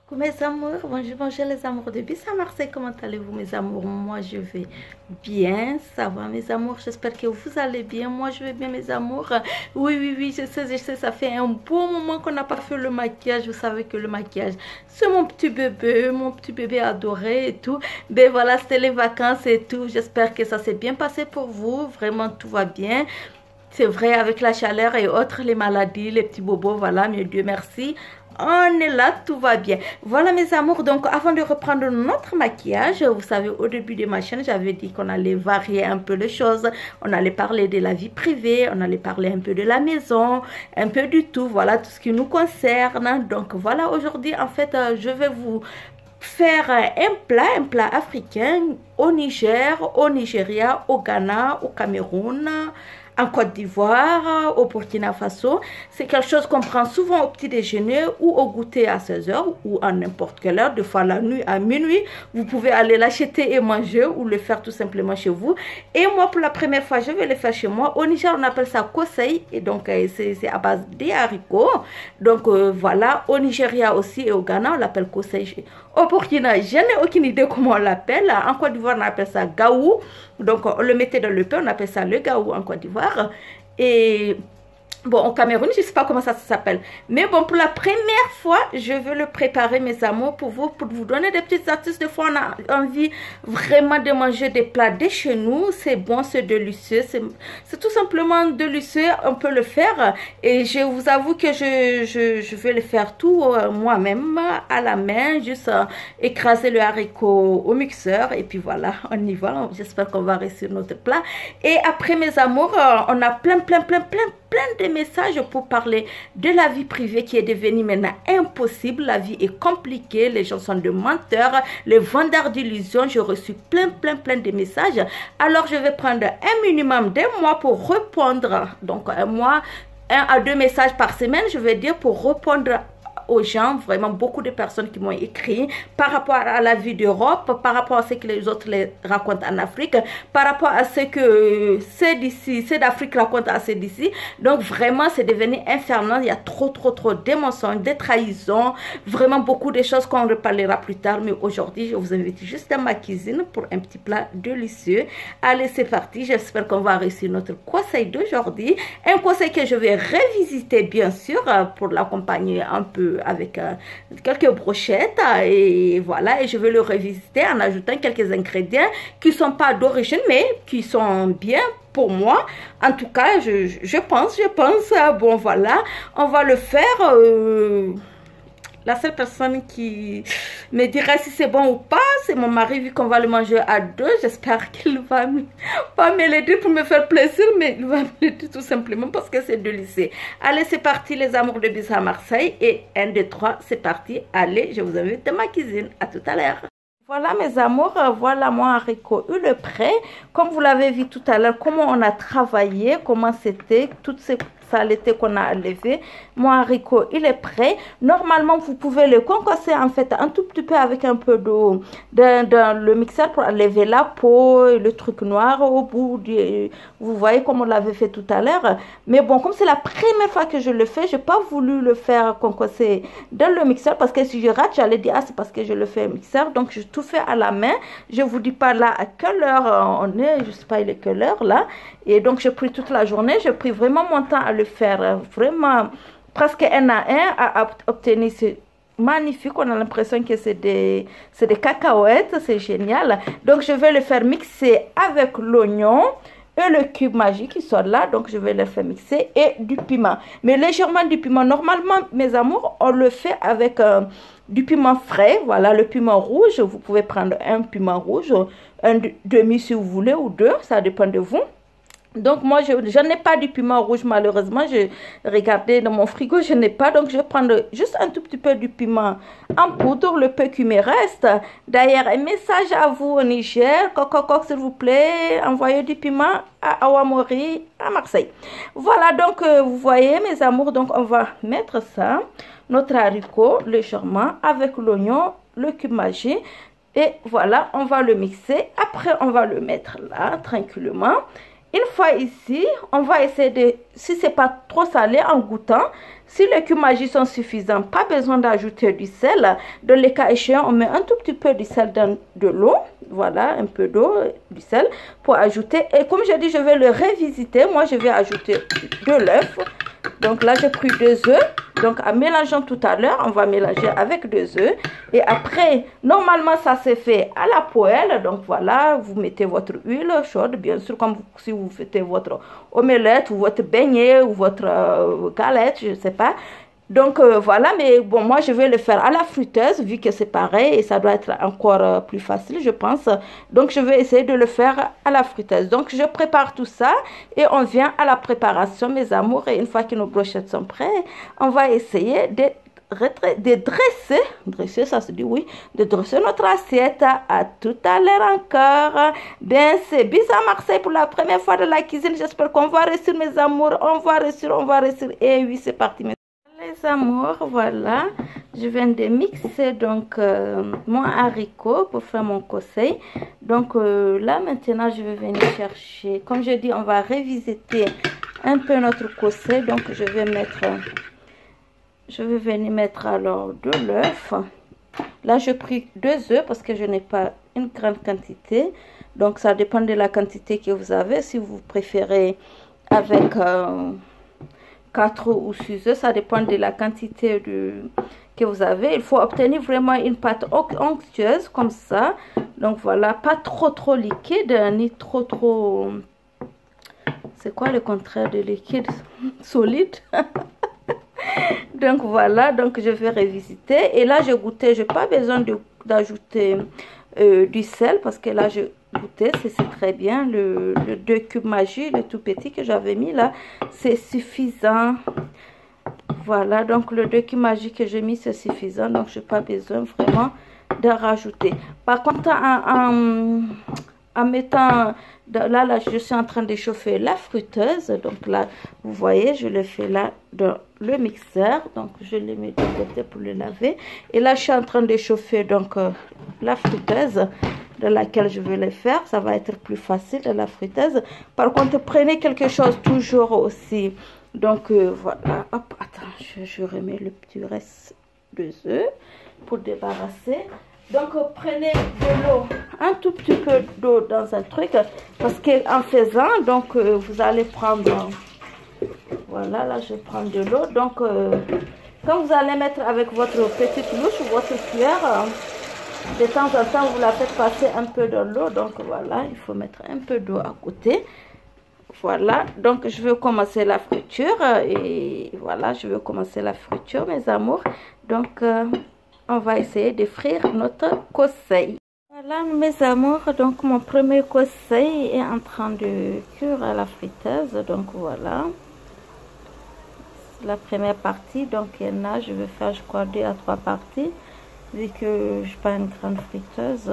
Coucou mes amours, bonjour, bonjour les amours de Bis à Marseille, comment allez-vous mes amours? Moi je vais bien, ça va mes amours, j'espère que vous allez bien, moi je vais bien mes amours. Oui, je sais, ça fait un bon moment qu'on n'a pas fait le maquillage, vous savez que le maquillage c'est mon petit bébé adoré et tout. Ben voilà, c'était les vacances et tout, j'espère que ça s'est bien passé pour vous, vraiment tout va bien. C'est vrai, avec la chaleur et autres, les maladies, les petits bobos, voilà, mais Dieu merci. On est là, tout va bien. Voilà mes amours, donc avant de reprendre notre maquillage, vous savez, au début de ma chaîne, j'avais dit qu'on allait varier un peu les choses. On allait parler de la vie privée, on allait parler un peu de la maison, un peu du tout, voilà, tout ce qui nous concerne. Donc voilà, aujourd'hui, en fait, je vais vous faire un plat africain au Niger, au Nigeria, au Ghana, au Cameroun, en Côte d'Ivoire, au Burkina Faso. C'est quelque chose qu'on prend souvent au petit déjeuner ou au goûter à 16 h ou à n'importe quelle heure, des fois la nuit à minuit. Vous pouvez aller l'acheter et manger ou le faire tout simplement chez vous. Et moi, pour la première fois, je vais le faire chez moi. Au Niger, on appelle ça kosei et donc c'est à base des haricots. Donc voilà, au Nigeria aussi et au Ghana, on l'appelle kosei. Au Burkina, je n'ai aucune idée comment on l'appelle. En Côte d'Ivoire, on appelle ça gaou. Donc, on le mettait dans le pain, on appelle ça le gaou en Côte d'Ivoire. Et bon, au Cameroun, je ne sais pas comment ça s'appelle. Mais bon, pour la première fois, je veux le préparer, mes amours, pour vous donner des petites astuces. Des fois, on a envie vraiment de manger des plats de chez nous. C'est bon, c'est délicieux. C'est tout simplement délicieux. On peut le faire. Et je vous avoue que je vais le faire tout moi-même, à la main. Juste écraser le haricot au mixeur. Et puis voilà, on y va. J'espère qu'on va réussir notre plat. Et après, mes amours, on a plein de messages pour parler de la vie privée qui est devenue maintenant impossible. La vie est compliquée, les gens sont de menteurs, les vendeurs d'illusions. J'ai reçu plein de messages. Alors je vais prendre un minimum d'un mois pour répondre. Donc un mois, 1 à 2 messages par semaine, je vais dire, pour répondre aux gens, vraiment beaucoup de personnes qui m'ont écrit par rapport à la vie d'Europe, par rapport à ce que les autres les racontent en Afrique, par rapport à ce que ceux d'ici, ceux d'Afrique racontent à ceux d'ici. Donc vraiment, c'est devenu infernal. Il y a trop de mensonges, de trahisons, vraiment beaucoup de choses qu'on reparlera plus tard. Mais aujourd'hui, je vous invite juste dans ma cuisine pour un petit plat délicieux. Allez, c'est parti. J'espère qu'on va réussir notre conseil d'aujourd'hui. Un conseil que je vais revisiter, bien sûr, pour l'accompagner un peu avec quelques brochettes et voilà, et je vais le revisiter en ajoutant quelques ingrédients qui sont pas d'origine mais qui sont bien pour moi. En tout cas, je pense, bon voilà, on va le faire. La seule personne qui me dira si c'est bon ou pas, c'est mon mari, vu qu'on va le manger à deux. J'espère qu'il va pas me l'aider pour me faire plaisir, mais il va me l'aider tout simplement parce que c'est délicieux. Allez, c'est parti les amours de Bis à Marseille. Et 1, 2, 3, c'est parti. Allez, je vous invite dans ma cuisine. À tout à l'heure. Voilà mes amours, voilà mon haricot eu le prêt. Comme vous l'avez vu tout à l'heure, comment on a travaillé, comment c'était, toutes ces saletés qu'on a enlevées. Mon haricot, il est prêt. Normalement, vous pouvez le concasser en fait un tout petit peu avec un peu d'eau dans le mixeur pour enlever la peau, le truc noir au bout. Vous voyez comme on l'avait fait tout à l'heure. Mais bon, comme c'est la première fois que je le fais, je n'ai pas voulu le faire concasser dans le mixeur parce que si je rate, j'allais dire, ah, c'est parce que je le fais au mixeur. Donc, je tout fait à la main. Je vous dis pas là à quelle heure on est, je sais pas il est quelle heure là. Et donc j'ai pris toute la journée, j'ai pris vraiment mon temps à le faire, vraiment presque un à un à obtenir ce magnifique. On a l'impression que c'est des cacahuètes, c'est génial. Donc je vais le faire mixer avec l'oignon et le cube magique qui sont là, donc je vais le faire mixer, et du piment, mais légèrement du piment. Normalement mes amours, on le fait avec du piment frais. Voilà, le piment rouge, vous pouvez prendre un piment rouge, un demi si vous voulez, ou deux, ça dépend de vous. Donc moi je n'ai pas du piment rouge, malheureusement. J'ai regardé dans mon frigo, je n'ai pas, donc je vais prendre juste un tout petit peu du piment en poudre, le peu qui me reste. D'ailleurs, un message à vous au Niger, coq s'il vous plaît, envoyez du piment à Awamori, à Marseille. Voilà, donc vous voyez mes amours, donc on va mettre ça, notre haricot légèrement avec l'oignon, le cube magique. Et voilà, on va le mixer. Après, on va le mettre là, tranquillement. Une fois ici, on va essayer de, si c'est pas trop salé, en goûtant. Si les cubes magiques sont suffisants, pas besoin d'ajouter du sel. Dans les cas échéants, on met un tout petit peu de sel dans de l'eau. Voilà, un peu d'eau, du sel pour ajouter. Et comme j'ai dit, je vais le revisiter. Moi, je vais ajouter de l'œuf. Donc là, j'ai pris 2 œufs. Donc, en mélangeant tout à l'heure, on va mélanger avec 2 œufs. Et après, normalement, ça se fait à la poêle. Donc, voilà, vous mettez votre huile chaude, bien sûr, comme si vous faites votre omelette ou votre beignet ou votre galette, je ne sais pas. Donc, voilà, mais bon, moi, je vais le faire à la friteuse, vu que c'est pareil et ça doit être encore plus facile, je pense. Donc, je vais essayer de le faire à la friteuse. Donc, je prépare tout ça et on vient à la préparation, mes amours. Et une fois que nos brochettes sont prêtes, on va essayer de dresser, ça se dit oui, de dresser notre assiette. À tout à l'heure encore. Bien, c'est Bis à Marseille pour la première fois de la cuisine. J'espère qu'on va réussir, mes amours. On va réussir. Et oui, c'est parti, les amours. Voilà, je viens de mixer donc mon haricot pour faire mon conseil. Donc là maintenant je vais venir chercher, comme je dis, on va revisiter un peu notre conseil. Donc je vais venir mettre alors de l'œuf. Là j'ai pris 2 œufs parce que je n'ai pas une grande quantité, donc ça dépend de la quantité que vous avez. Si vous préférez avec 4 ou 6 œufs, ça dépend de la quantité que vous avez. Il faut obtenir vraiment une pâte onctueuse comme ça. Donc voilà, pas trop liquide ni trop c'est quoi le contraire de liquide? Solide. Donc voilà, donc je vais revisiter. Et là j'ai goûté, j'ai pas besoin d'ajouter du sel parce que là j'ai goûté, c'est très bien. Le 2 cubes magiques, le tout petit que j'avais mis là, c'est suffisant. Voilà, donc le 2 cubes magiques que j'ai mis, c'est suffisant. Donc j'ai pas besoin vraiment de rajouter. Par contre, en mettant là je suis en train de chauffer la friteuse. Donc là vous voyez, je le fais là dans le mixeur. Donc je le mets de côté pour le laver. Et là je suis en train de chauffer donc la friteuse dans laquelle je vais le faire. Ça va être plus facile de la friteuse. Par contre, prenez quelque chose toujours aussi. Donc voilà, hop, attends, je remets le petit reste de œufs pour débarrasser. Donc prenez de l'eau, un tout petit peu d'eau dans un truc, parce qu'en faisant, donc vous allez prendre, voilà, là je prends de l'eau. Donc quand vous allez mettre avec votre petite louche ou votre cuillère, de temps en temps vous la faites passer un peu dans l'eau. Donc voilà, il faut mettre un peu d'eau à côté. Voilà, donc je vais commencer la friture. Et voilà, je vais commencer la friture, mes amours. Donc on va essayer de frire notre conseil. Voilà, mes amours, donc mon premier conseil est en train de cuire à la friteuse. Donc voilà, la première partie. Donc il y en a, je vais faire, je crois, 2 à 3 parties, vu que je n'ai pas une grande friteuse.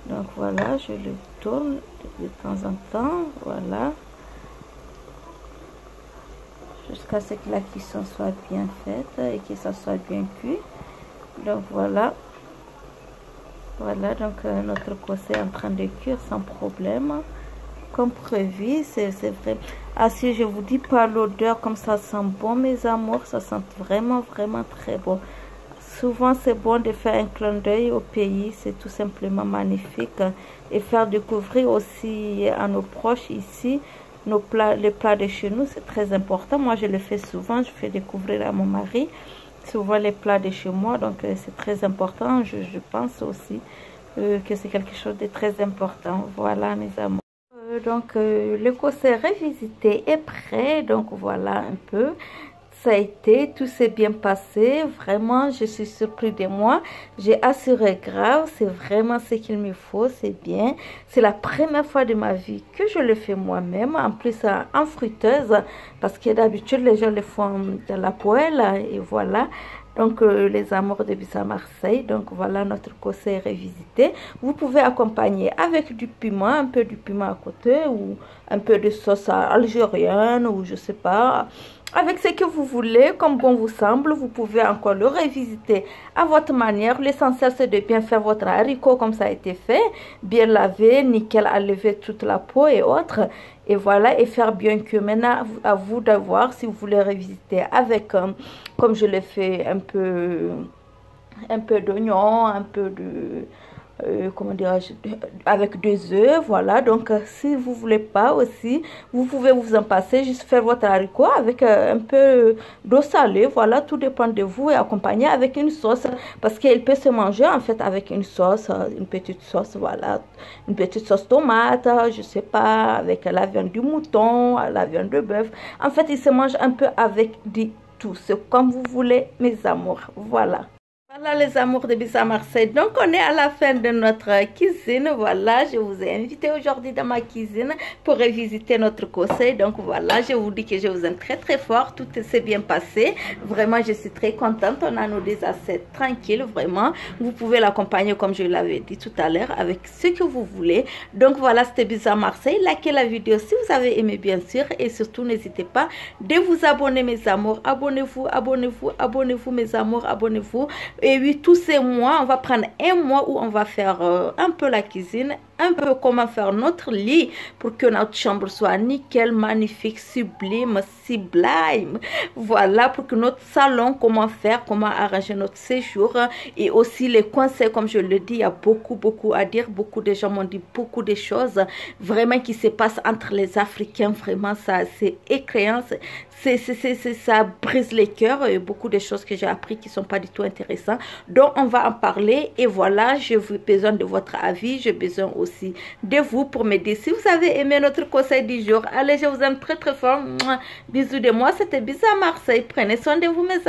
Donc voilà, je le tourne de temps en temps, voilà, jusqu'à ce que la cuisson soit bien faite et que ça soit bien cuit. Donc voilà, donc notre conseil est en train de cuire sans problème, comme prévu. C'est vrai. Ah, si je vous dis pas l'odeur comme ça sent bon, mes amours, ça sent vraiment très bon. Souvent c'est bon de faire un clin d'œil au pays, c'est tout simplement magnifique, et faire découvrir aussi à nos proches ici nos plats, les plats de chez nous, c'est très important. Moi je le fais souvent, je fais découvrir à mon mari souvent les plats de chez moi, donc c'est très important. Je pense aussi que c'est quelque chose de très important. Voilà, mes amours. Donc le conseil revisité est prêt. Donc voilà un peu. Ça a été, tout s'est bien passé. Vraiment, je suis surpris de moi. J'ai assuré grave, c'est vraiment ce qu'il me faut, c'est bien. C'est la première fois de ma vie que je le fais moi-même. En plus, en friteuse, parce que d'habitude, les gens le font dans la poêle. Et voilà. Donc, les amours de Bis à Marseille. Donc, voilà notre conseil revisité. Vous pouvez accompagner avec du piment, un peu du piment à côté, ou un peu de sauce algérienne, ou je sais pas, avec ce que vous voulez, comme bon vous semble. Vous pouvez encore le revisiter à votre manière. L'essentiel, c'est de bien faire votre haricot comme ça a été fait. Bien laver, nickel, enlever toute la peau et autres. Et voilà, et faire bien cuire. Maintenant, à vous de voir si vous voulez revisiter avec, comme je l'ai fait, un peu d'oignon, un peu de... comment dirais-je, avec 2 œufs, voilà. Donc si vous voulez pas aussi, vous pouvez vous en passer, juste faire votre haricot avec un peu d'eau salée, voilà. Tout dépend de vous, et accompagner avec une sauce, parce qu'il peut se manger en fait avec une sauce, une petite sauce, voilà, une petite sauce tomate, je sais pas, avec la viande du mouton, la viande de bœuf. En fait, il se mange un peu avec tout, c'est comme vous voulez, mes amours, voilà. Voilà les amours de Bissa Marseille, donc on est à la fin de notre cuisine. Voilà, je vous ai invité aujourd'hui dans ma cuisine pour revisiter notre conseil. Donc voilà, je vous dis que je vous aime très très fort, tout s'est bien passé. Vraiment, je suis très contente, on a nos des assiettes tranquilles, vraiment. Vous pouvez l'accompagner comme je l'avais dit tout à l'heure avec ce que vous voulez. Donc voilà, c'était Bissa Marseille. Likez la vidéo si vous avez aimé bien sûr, et surtout n'hésitez pas de vous abonner mes amours. Abonnez-vous, abonnez-vous, abonnez-vous mes amours, abonnez-vous. Et oui, tous ces mois, on va prendre un mois où on va faire un peu la cuisine, un peu comment faire notre lit pour que notre chambre soit nickel, magnifique, sublime, sublime. Voilà, pour que notre salon, comment faire, comment arranger notre séjour. Et aussi les conseils, comme je le dis, il y a beaucoup à dire. Beaucoup de gens m'ont dit beaucoup de choses vraiment qui se passent entre les Africains. Vraiment, ça, c'est écréant. Ça brise les cœurs. Et beaucoup de choses que j'ai appris qui ne sont pas du tout intéressantes. Donc, on va en parler. Et voilà, j'ai besoin de votre avis. J'ai besoin aussi de vous pour m'aider. Si vous avez aimé notre conseil du jour, allez, je vous aime très très fort. Bisous de moi. C'était Bissa Marseille. Prenez soin de vous, mes amis.